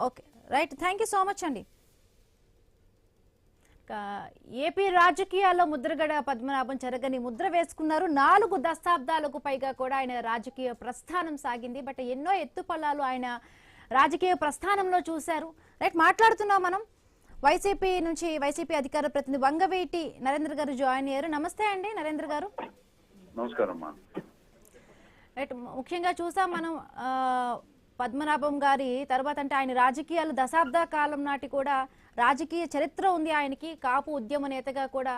Okay, right, thank you so much అండి. AP రాజకీయాల్లో ముద్రగడ పద్మనాభం చెరగని ముద్ర వేసుకున్నారు. 4 దశాబ్దాలకు పైగా కూడా ఆయన రాజకీయ ప్రస్థానం సాగింది. బట్ ఎన్నో ఎత్తుపల్లాలు ఆయన రాజకీయ ప్రస్థానంలో చూశారు. రైట్, మాట్లాడుతున్నాం మనం. వైసీపీ నుంచి వైసీపీ అధికార ప్రతినిధి వంగవీటి నరేంద్ర గారు జాయిన్ అయ్యారు. నమస్తే అండి నరేంద్ర గారు. నమస్కారం. రైట్, ముఖ్యంగా చూసాం మనం పద్మనాభం గారి తర్వాత అంటే ఆయన రాజకీయాలు దశాబ్ద కాలం నాటి కూడా రాజకీయ చరిత్ర ఉంది ఆయనకి. కాపు ఉద్యమ నేతగా కూడా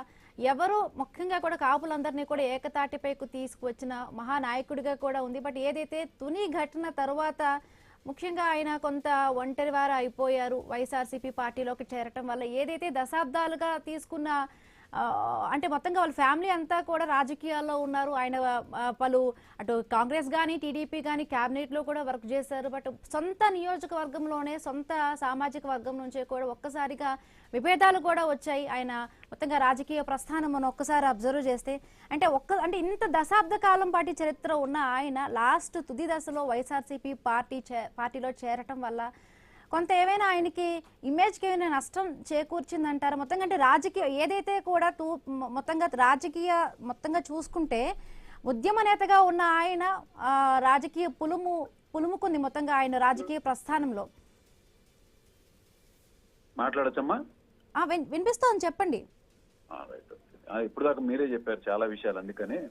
ఎవరు ముఖ్యంగా కూడా కాపులందరినీ కూడా ఏకతాటిపైకి తీసుకువచ్చిన మహానాయకుడిగా కూడా ఉంది. బట్ ఏదైతే తుని ఘటన తర్వాత ముఖ్యంగా ఆయన కొంత ఒంటరివారు అయిపోయారు. వైఎస్ఆర్సీపీ పార్టీలోకి చేరటం వల్ల ఏదైతే దశాబ్దాలుగా తీసుకున్న అంటే మొత్తంగా వాళ్ళ ఫ్యామిలీ అంతా కూడా రాజకీయాల్లో ఉన్నారు. ఆయన పలు అటు కాంగ్రెస్ కానీ టీడీపీ కానీ క్యాబినెట్లో కూడా వర్క్ చేశారు. బట్ సొంత నియోజకవర్గంలోనే సొంత సామాజిక వర్గం నుంచే కూడా ఒక్కసారిగా విభేదాలు కూడా వచ్చాయి. ఆయన మొత్తంగా రాజకీయ ప్రస్థానం మనం ఒక్కసారి అబ్జర్వ్ చేస్తే అంటే ఇంత దశాబ్ద కాలం పాటు చరిత్ర ఉన్న ఆయన లాస్ట్ తుది దశలో వైఎస్ఆర్సీపీ పార్టీలో చేరటం వల్ల కొంత ఏమైనా ఆయనకి ఇమేజ్కి ఏమైనా నష్టం చేకూర్చిందంటారా? మొత్తంగా అంటే రాజకీయ ఏదైతే కూడా మొత్తంగా చూసుకుంటే ఉద్యమ నేతగా ఉన్న ఆయన రాజకీయ పులుముకుంది మొత్తంగా ఆయన రాజకీయ ప్రస్థానంలో. మాట్లాడచ్చమ్మా? వినిపిస్తోంది, చెప్పండి. ఇప్పుడు దాకా మీరే చెప్పారు చాలా విషయాలు, అందుకని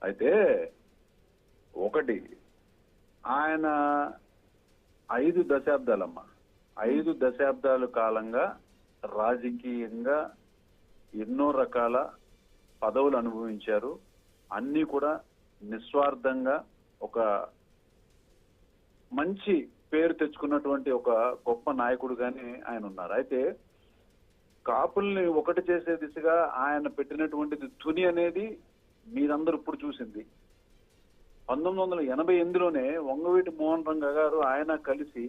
అయితే ఒకటి ఆయన 5 దశాబ్దాలమ్మా, 5 దశాబ్దాల కాలంగా రాజకీయంగా ఎన్నో రకాల పదవులు అనుభవించారు. అన్ని కూడా నిస్వార్థంగా ఒక మంచి పేరు తెచ్చుకున్నటువంటి ఒక గొప్ప నాయకుడుగానే ఆయన ఉన్నారు. అయితే కాపుల్ని ఒకటి చేసే దిశగా ఆయన పెట్టినటువంటిది తుని అనేది మీరందరూ ఇప్పుడు చూసింది. 1988లోనే వంగవీటి మోహన్ రంగ గారు ఆయన కలిసి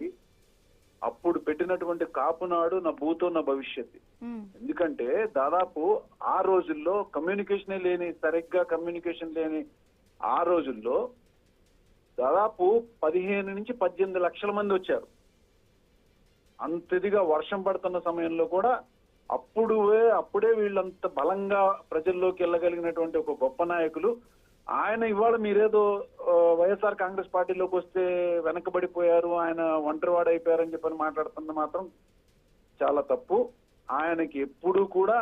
అప్పుడు పెట్టినటువంటి కాపునాడు నా భూతో నా భవిష్యత్. ఎందుకంటే దాదాపు ఆ రోజుల్లో సరిగ్గా కమ్యూనికేషన్ లేని ఆ రోజుల్లో దాదాపు 15 నుంచి 18 లక్షల మంది వచ్చారు. అంతదిగా వర్షం పడుతున్న సమయంలో కూడా అప్పుడే వీళ్ళంత బలంగా ప్రజల్లోకి వెళ్ళగలిగినటువంటి ఒక గొప్ప నాయకులు ఆయన. ఇవాళ మీరేదో వైఎస్ఆర్ కాంగ్రెస్ పార్టీలోకి వస్తే వెనకబడిపోయారు, ఆయన ఒంటరివాడు అయిపోయారని చెప్పని మాట్లాడుతున్న మాత్రం చాలా తప్పు. ఆయనకి ఎప్పుడు కూడా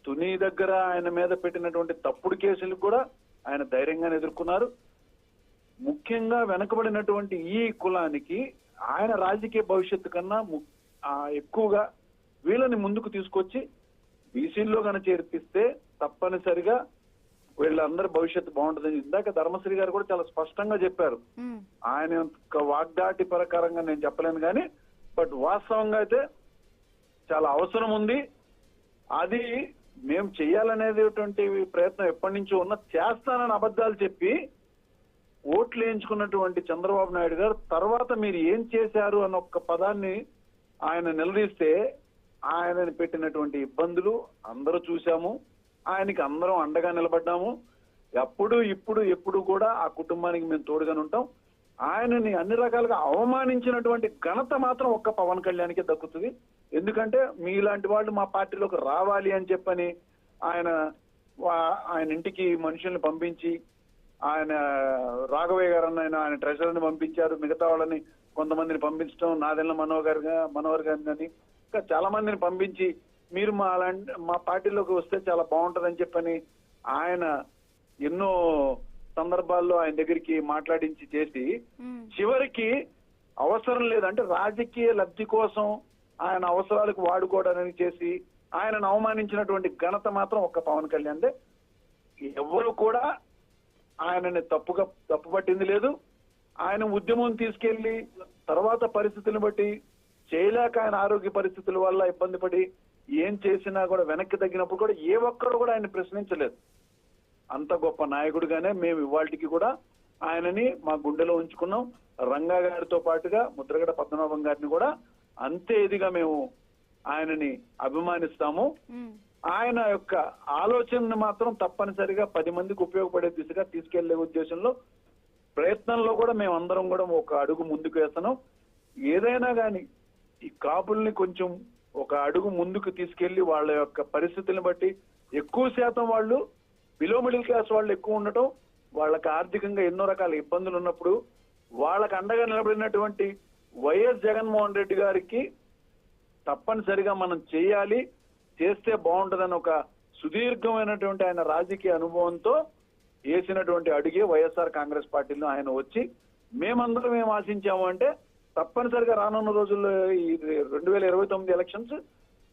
తుని దగ్గర ఆయన మీద పెట్టినటువంటి తప్పుడు కేసులు కూడా ఆయన ధైర్యంగానే ఎదుర్కొన్నారు. ముఖ్యంగా వెనకబడినటువంటి ఈ కులానికి ఆయన రాజకీయ భవిష్యత్తు కన్నా ఎక్కువగా వీళ్ళని ముందుకు తీసుకొచ్చి బీసీల్లో కనుక చేర్పిస్తే తప్పనిసరిగా వీళ్ళందరి భవిష్యత్తు బాగుంటుందని ఇందాక ధర్మశ్రీ గారు కూడా చాలా స్పష్టంగా చెప్పారు. ఆయన వాగ్దాటి ప్రకారంగా నేను చెప్పలేను కానీ బట్ వాస్తవంగా అయితే చాలా అవసరం ఉంది. అది మేము చెయ్యాలనేటువంటి ప్రయత్నం ఎప్పటి నుంచో చేస్తానని అబద్ధాలు చెప్పి ఓట్లు వేయించుకున్నటువంటి చంద్రబాబు నాయుడు గారు తర్వాత మీరు ఏం చేశారు అన్న ఒక్క పదాన్ని ఆయన నిలదీస్తే ఆయనని పెట్టినటువంటి ఇబ్బందులు అందరూ చూశాము. ఆయనకి అందరం అండగా నిలబడ్డాము. ఎప్పుడు కూడా ఆ కుటుంబానికి మేము తోడుగానే ఉంటాం. ఆయనని అన్ని రకాలుగా అవమానించినటువంటి ఘనత మాత్రం ఒక్క పవన్ కళ్యాణ్కి దక్కుతుంది. ఎందుకంటే మీలాంటి వాళ్ళు మా పార్టీలోకి రావాలి అని చెప్పని ఆయన ఇంటికి మనుషుల్ని పంపించి ఆయన రాఘవయ్య గారు ఆయన ట్రెజరర్ని పంపించారు. మిగతా వాళ్ళని కొంతమందిని పంపించడం, నాదెల్ల మనోహర్ గారిని కానీ ఇంకా చాలా మందిని పంపించి మీరు మా పార్టీలోకి వస్తే చాలా బాగుంటుందని చెప్పని ఆయన ఎన్నో సందర్భాల్లో ఆయన దగ్గరికి మాట్లాడించి చేసి చివరికి అవసరం లేదంటే రాజకీయ లబ్ధి కోసం ఆయన అవసరాలకు వాడుకోవడానికి చేసి ఆయనను అవమానించినటువంటి ఘనత మాత్రం ఒక్క పవన్ కళ్యాణ్దే. ఎవరు కూడా ఆయనని తప్పుపట్టింది లేదు. ఆయన ఉద్యమం తీసుకెళ్లి తర్వాత పరిస్థితులను బట్టి చేయలేక ఆయన ఆరోగ్య పరిస్థితుల వల్ల ఇబ్బంది పడి ఏం చేసినా కూడా వెనక్కి తగ్గినప్పుడు కూడా ఏ ఒక్కరు కూడా ఆయన ప్రశ్నించలేదు. అంత గొప్ప నాయకుడిగానే మేము ఇవాళకి కూడా ఆయనని మా గుండెలో ఉంచుకున్నాం. రంగా గారితో పాటుగా ముద్రగడ పద్మనాభం గారిని కూడా అంతే ఇదిగా మేము ఆయనని అభిమానిస్తాము. ఆయన యొక్క ఆలోచనను మాత్రం తప్పనిసరిగా 10 మందికి ఉపయోగపడే దిశగా తీసుకెళ్లే ఉద్దేశంలో ప్రయత్నంలో కూడా మేమందరం కూడా ఒక అడుగు ముందుకు వేస్తున్నాం. ఏదైనా కానీ ఈ కాపుల్ని కొంచెం ఒక అడుగు ముందుకు తీసుకెళ్లి వాళ్ళ యొక్క పరిస్థితులను బట్టి ఎక్కువ శాతం వాళ్ళు బిలో మిడిల్ క్లాస్ వాళ్ళు ఎక్కువ ఉండటం, వాళ్ళకి ఆర్థికంగా ఎన్నో రకాల ఇబ్బందులు ఉన్నప్పుడు వాళ్ళకి అండగా నిలబడినటువంటి వైఎస్ జగన్మోహన్ రెడ్డి గారికి తప్పనిసరిగా మనం చేయాలి, చేస్తే బాగుంటుందని ఒక సుదీర్ఘమైనటువంటి ఆయన రాజకీయ అనుభవంతో వేసినటువంటి అడిగే వైఎస్ఆర్ కాంగ్రెస్ పార్టీలో ఆయన వచ్చి మేమందరం ఏం ఆశించాము అంటే తప్పనిసరిగా రానున్న రోజుల్లో ఈ 2029 ఎలక్షన్స్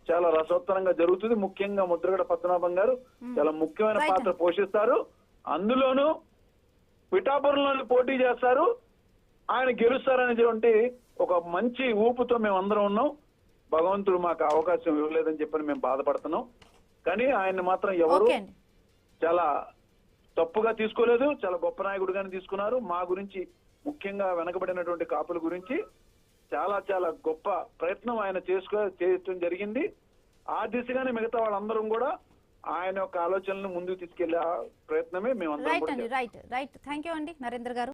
చాలా రసవత్తరంగా జరుగుతుంది. ముఖ్యంగా ముద్రగడ పద్మనాభం గారు చాలా ముఖ్యమైన పాత్ర పోషిస్తారు. అందులోనూ పిఠాపురంలో పోటీ చేస్తారు, ఆయన గెలుస్తారనేటువంటి ఒక మంచి ఊపుతో మేము అందరం ఉన్నాం. భగవంతుడు మాకు అవకాశం ఇవ్వలేదని చెప్పని మేము బాధపడుతున్నాం. కానీ ఆయన మాత్రం ఎవరు చాలా తప్పుగా తీసుకోలేదు, చాలా గొప్ప నాయకుడిగానే తీసుకున్నారు. మా గురించి ముఖ్యంగా వెనకబడినటువంటి కాపుల గురించి చాలా చాలా గొప్ప ప్రయత్నం ఆయన చేయడం జరిగింది. ఆ దిశగానే మిగతా వాళ్ళందరం కూడా ఆయన యొక్క ఆలోచనలను ముందుకు తీసుకెళ్లే ప్రయత్నమే మేమందరం కూడా రైట్ థ్యాంక్ యూ అండి నరేంద్ర గారు.